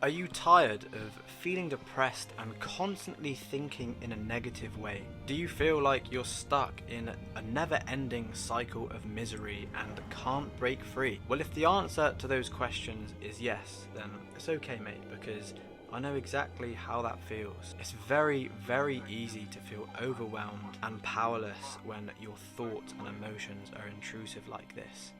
Are you tired of feeling depressed and constantly thinking in a negative way? Do you feel like you're stuck in a never-ending cycle of misery and can't break free? Well, if the answer to those questions is yes, then it's okay, mate, because I know exactly how that feels. It's very, very easy to feel overwhelmed and powerless when your thoughts and emotions are intrusive like this.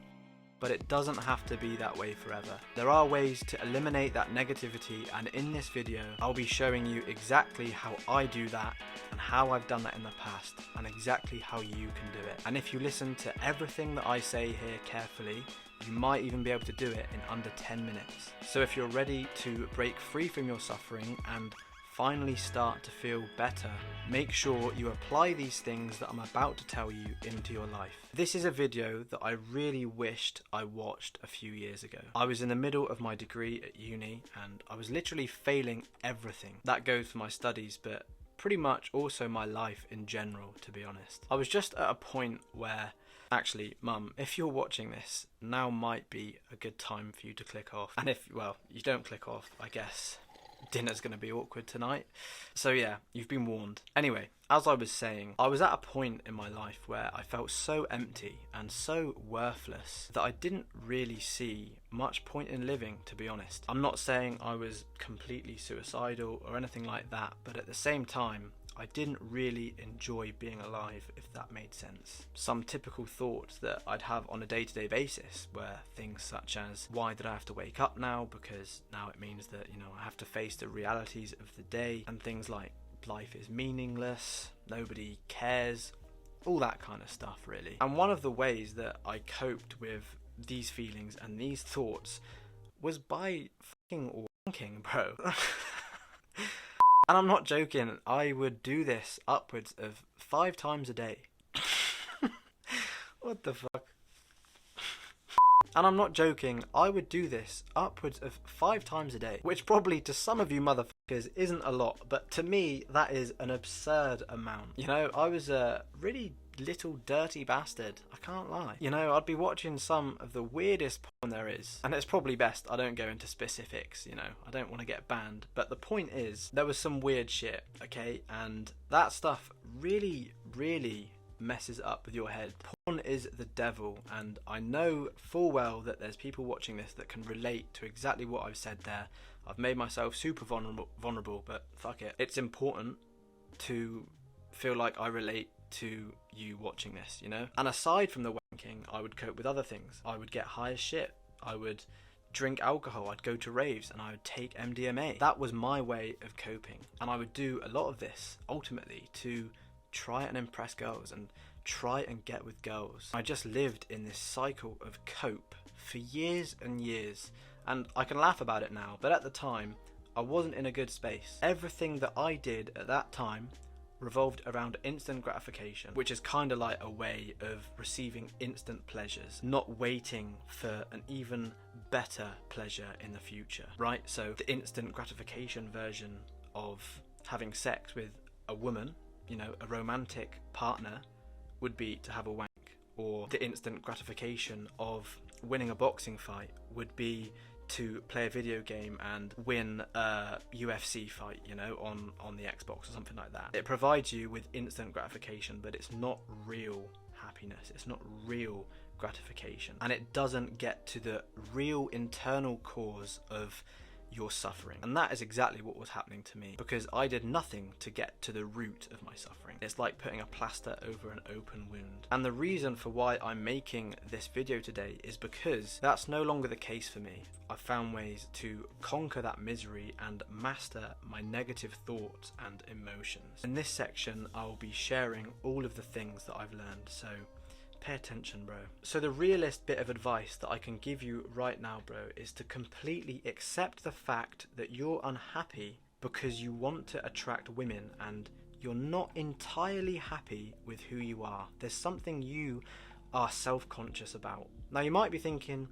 But it doesn't have to be that way forever. There are ways to eliminate that negativity, and in this video I'll be showing you exactly how I do that and how I've done that in the past and exactly how you can do it. And if you listen to everything that I say here carefully, you might even be able to do it in under 10 minutes. So if you're ready to break free from your suffering and finally start to feel better, make sure you apply these things that I'm about to tell you into your life. This is a video that I really wished I watched a few years ago. I was in the middle of my degree at uni and I was literally failing everything. That goes for my studies, but pretty much also my life in general, to be honest. I was just at a point where, actually, Mum, if you're watching this, now might be a good time for you to click off. And if, well, you don't click off, I guess dinner's going to be awkward tonight. So yeah, you've been warned. Anyway, as I was saying, I was at a point in my life where I felt so empty and so worthless that I didn't really see much point in living, to be honest. I'm not saying I was completely suicidal or anything like that, but at the same time, I didn't really enjoy being alive, if that made sense. Some typical thoughts that I'd have on a day-to-day basis were things such as, why did I have to wake up now? Because now it means that, I have to face the realities of the day, and things like life is meaningless, nobody cares, all that kind of stuff really. And one of the ways that I coped with these feelings and these thoughts was by fucking wanking, bro. And I'm not joking, I would do this upwards of 5 times a day. What the fuck? And I'm not joking, I would do this upwards of 5 times a day, which probably to some of you motherfuckers isn't a lot, but to me that is an absurd amount. I was a really little dirty bastard, I can't lie. I'd be watching some of the weirdest porn there is, and it's probably best I don't go into specifics, I don't want to get banned, but the point is, there was some weird shit, okay, and that stuff really, really messes up with your head. Porn is the devil, and I know full well that there's people watching this that can relate to exactly what I've said there. I've made myself super vulnerable, but fuck it. It's important to feel like I relate to you watching this, And aside from the wanking, I would cope with other things. I would get high as shit. I would drink alcohol. I'd go to raves and I would take MDMA. That was my way of coping. And I would do a lot of this ultimately to try and impress girls and try and get with girls. I just lived in this cycle of cope for years and years. And I can laugh about it now, but at the time, I wasn't in a good space. Everything that I did at that time revolved around instant gratification, which is kind of like a way of receiving instant pleasures, not waiting for an even better pleasure in the future, right? So the instant gratification version of having sex with a woman, a romantic partner, would be to have a wank, or the instant gratification of winning a boxing fight would be to play a video game and win a UFC fight, on the Xbox or something like that. It provides you with instant gratification, but it's not real happiness. It's not real gratification. And it doesn't get to the real internal cause of your suffering. And that is exactly what was happening to me, because I did nothing to get to the root of my suffering. It's like putting a plaster over an open wound. And the reason for why I'm making this video today is because that's no longer the case for me. I've found ways to conquer that misery and master my negative thoughts and emotions. In this section, I'll be sharing all of the things that I've learned, so pay attention, bro. So the realist bit of advice that I can give you right now, bro, is to completely accept the fact that you're unhappy because you want to attract women and you're not entirely happy with who you are. There's something you are self-conscious about. Now you might be thinking,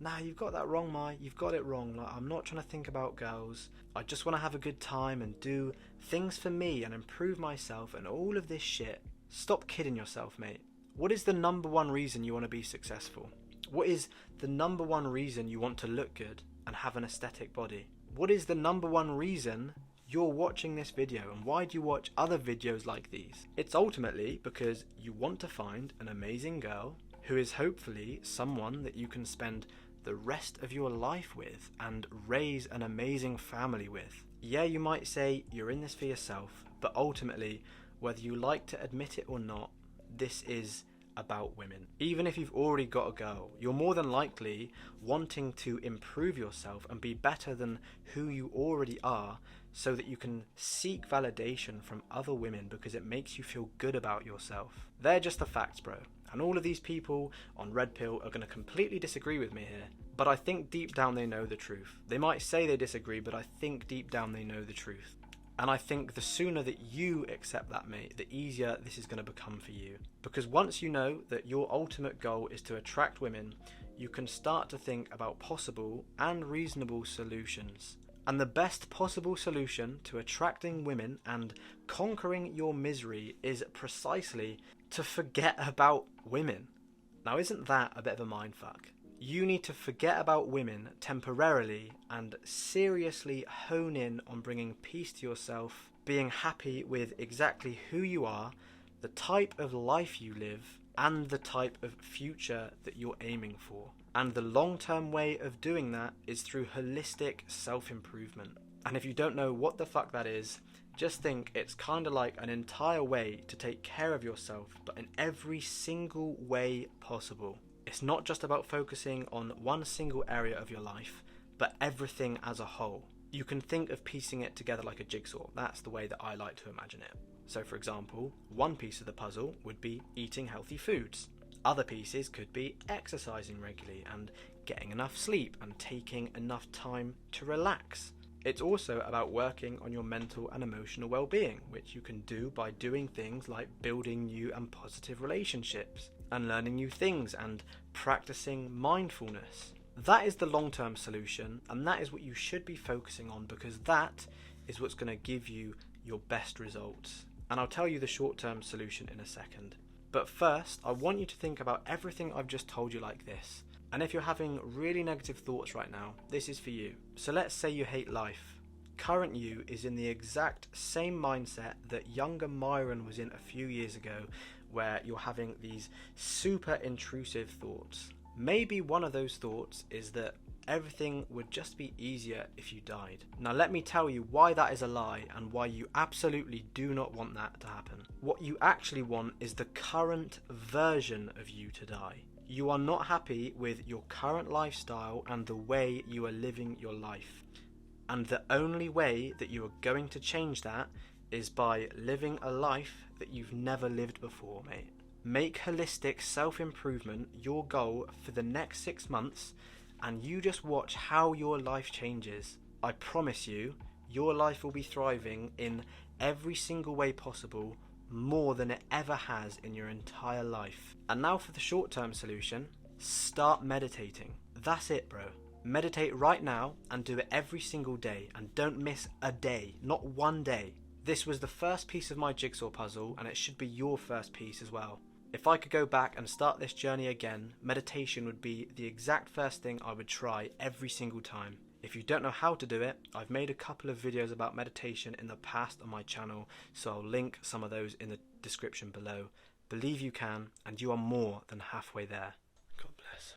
nah, you've got that wrong, Mai. You've got it wrong. Like, I'm not trying to think about girls. I just want to have a good time and do things for me and improve myself and all of this shit. Stop kidding yourself, mate. What is the number one reason you want to be successful? What is the number one reason you want to look good and have an aesthetic body? What is the number one reason you're watching this video, and why do you watch other videos like these? It's ultimately because you want to find an amazing girl who is hopefully someone that you can spend the rest of your life with and raise an amazing family with. Yeah, you might say you're in this for yourself, but ultimately, whether you like to admit it or not, this is about women. Even if you've already got a girl, you're more than likely wanting to improve yourself and be better than who you already are, so that you can seek validation from other women because it makes you feel good about yourself. They're just the facts, bro. And all of these people on Red Pill are going to completely disagree with me here, but I think deep down they know the truth. They might say they disagree, but I think deep down they know the truth. And I think the sooner that you accept that, mate, the easier this is going to become for you. Because once you know that your ultimate goal is to attract women, you can start to think about possible and reasonable solutions. And the best possible solution to attracting women and conquering your misery is precisely to forget about women. Now, isn't that a bit of a mindfuck? You need to forget about women temporarily and seriously hone in on bringing peace to yourself, being happy with exactly who you are, the type of life you live, and the type of future that you're aiming for. And the long-term way of doing that is through holistic self-improvement. And if you don't know what the fuck that is, just think it's kind of like an entire way to take care of yourself, but in every single way possible. It's not just about focusing on one single area of your life, but everything as a whole. You can think of piecing it together like a jigsaw. That's the way that I like to imagine it. So for example, one piece of the puzzle would be eating healthy foods. Other pieces could be exercising regularly and getting enough sleep and taking enough time to relax. It's also about working on your mental and emotional well-being, which you can do by doing things like building new and positive relationships and learning new things and practicing mindfulness. That is the long-term solution, and that is what you should be focusing on, because that is what's going to give you your best results. And I'll tell you the short-term solution in a second. But first, I want you to think about everything I've just told you like this. And if you're having really negative thoughts right now, this is for you. So let's say you hate life. Current you is in the exact same mindset that younger Myron was in a few years ago, where you're having these super intrusive thoughts. Maybe one of those thoughts is that everything would just be easier if you died. Now let me tell you why that is a lie and why you absolutely do not want that to happen. What you actually want is the current version of you to die. You are not happy with your current lifestyle and the way you are living your life. And the only way that you are going to change that is by living a life that you've never lived before, mate. Make holistic self-improvement your goal for the next 6 months, and you just watch how your life changes. I promise you, your life will be thriving in every single way possible, more than it ever has in your entire life. And now for the short-term solution, start meditating. That's it, bro. Meditate right now and do it every single day, and don't miss a day, not one day. This was the first piece of my jigsaw puzzle, and it should be your first piece as well. If I could go back and start this journey again, meditation would be the exact first thing I would try every single time. If you don't know how to do it, I've made a couple of videos about meditation in the past on my channel, so I'll link some of those in the description below. Believe you can, and you are more than halfway there.